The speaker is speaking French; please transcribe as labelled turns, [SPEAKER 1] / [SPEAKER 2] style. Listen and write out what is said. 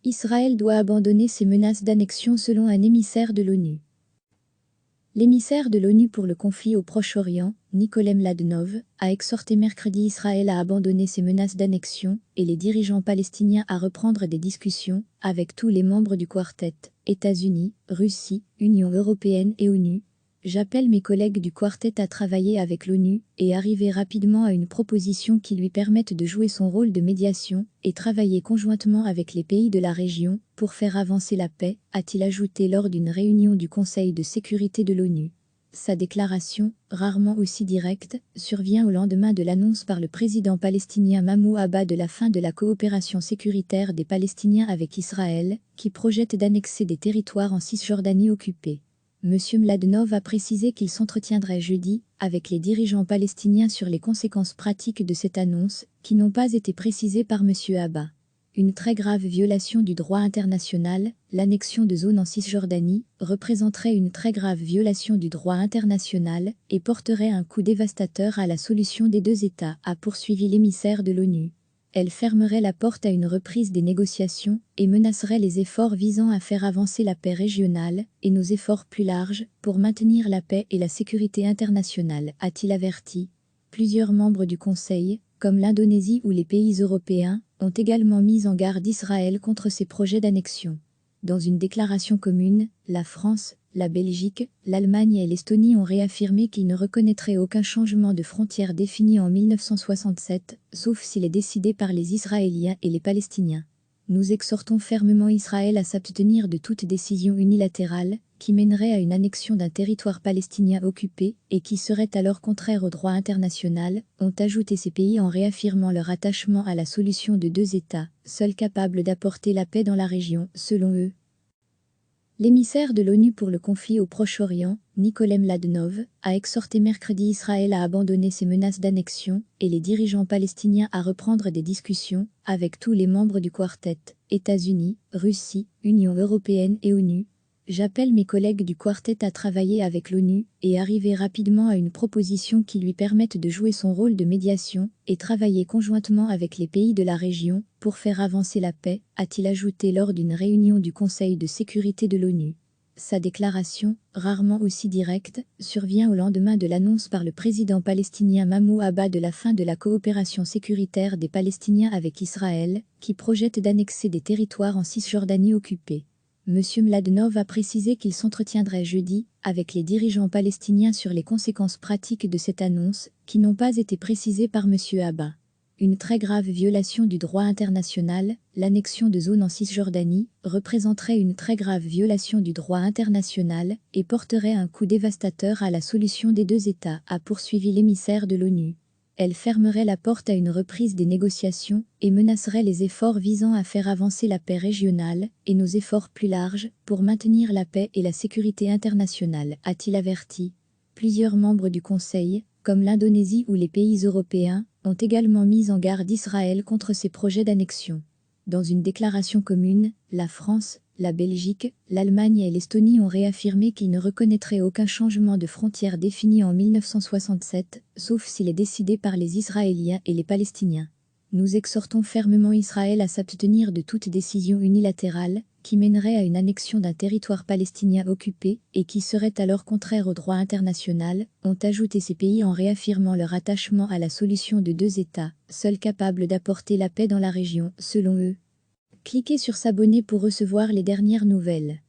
[SPEAKER 1] Israël doit abandonner ses menaces d'annexion selon un émissaire de l'ONU. L'émissaire de l'ONU pour le conflit au Proche-Orient, Nikolai Mladinov, a exhorté mercredi Israël à abandonner ses menaces d'annexion et les dirigeants palestiniens à reprendre des discussions avec tous les membres du quartet, États-Unis, Russie, Union européenne et ONU. J'appelle mes collègues du quartet à travailler avec l'ONU et arriver rapidement à une proposition qui lui permette de jouer son rôle de médiation et travailler conjointement avec les pays de la région pour faire avancer la paix, a-t-il ajouté lors d'une réunion du Conseil de sécurité de l'ONU. Sa déclaration, rarement aussi directe, survient au lendemain de l'annonce par le président palestinien Mahmoud Abbas de la fin de la coopération sécuritaire des Palestiniens avec Israël, qui projette d'annexer des territoires en Cisjordanie occupée. M. Mladinov a précisé qu'il s'entretiendrait jeudi avec les dirigeants palestiniens sur les conséquences pratiques de cette annonce, qui n'ont pas été précisées par M. Abbas. Une très grave violation du droit international, l'annexion de zones en Cisjordanie, représenterait une très grave violation du droit international et porterait un coup dévastateur à la solution des deux États, a poursuivi l'émissaire de l'ONU. Elle fermerait la porte à une reprise des négociations et menacerait les efforts visant à faire avancer la paix régionale et nos efforts plus larges pour maintenir la paix et la sécurité internationale, a-t-il averti. Plusieurs membres du Conseil, comme l'Indonésie ou les pays européens, ont également mis en garde Israël contre ces projets d'annexion. Dans une déclaration commune, la France, la Belgique, l'Allemagne et l'Estonie ont réaffirmé qu'ils ne reconnaîtraient aucun changement de frontières défini en 1967, sauf s'il est décidé par les Israéliens et les Palestiniens. Nous exhortons fermement Israël à s'abstenir de toute décision unilatérale qui mènerait à une annexion d'un territoire palestinien occupé et qui serait alors contraire au droit international, ont ajouté ces pays en réaffirmant leur attachement à la solution de deux États, seuls capables d'apporter la paix dans la région, selon eux. L'émissaire de l'ONU pour le conflit au Proche-Orient, Nikolai Mladinov, a exhorté mercredi Israël à abandonner ses menaces d'annexion et les dirigeants palestiniens à reprendre des discussions avec tous les membres du quartet, États-Unis, Russie, Union européenne et ONU. J'appelle mes collègues du quartet à travailler avec l'ONU et arriver rapidement à une proposition qui lui permette de jouer son rôle de médiation et travailler conjointement avec les pays de la région pour faire avancer la paix, a-t-il ajouté lors d'une réunion du Conseil de sécurité de l'ONU. Sa déclaration, rarement aussi directe, survient au lendemain de l'annonce par le président palestinien Mahmoud Abbas de la fin de la coopération sécuritaire des Palestiniens avec Israël, qui projette d'annexer des territoires en Cisjordanie occupée. M. Mladinov a précisé qu'il s'entretiendrait jeudi avec les dirigeants palestiniens sur les conséquences pratiques de cette annonce, qui n'ont pas été précisées par M. Abbas. Une très grave violation du droit international, l'annexion de zones en Cisjordanie, représenterait une très grave violation du droit international et porterait un coup dévastateur à la solution des deux États, a poursuivi l'émissaire de l'ONU. Elle fermerait la porte à une reprise des négociations et menacerait les efforts visant à faire avancer la paix régionale et nos efforts plus larges pour maintenir la paix et la sécurité internationale, a-t-il averti. Plusieurs membres du Conseil, comme l'Indonésie ou les pays européens, ont également mis en garde Israël contre ces projets d'annexion. Dans une déclaration commune, la France, la Belgique, l'Allemagne et l'Estonie ont réaffirmé qu'ils ne reconnaîtraient aucun changement de frontières défini en 1967, sauf s'il est décidé par les Israéliens et les Palestiniens. Nous exhortons fermement Israël à s'abstenir de toute décision unilatérale qui mènerait à une annexion d'un territoire palestinien occupé et qui serait alors contraire au droit international, ont ajouté ces pays en réaffirmant leur attachement à la solution de deux États, seuls capables d'apporter la paix dans la région, selon eux. Cliquez sur s'abonner pour recevoir les dernières nouvelles.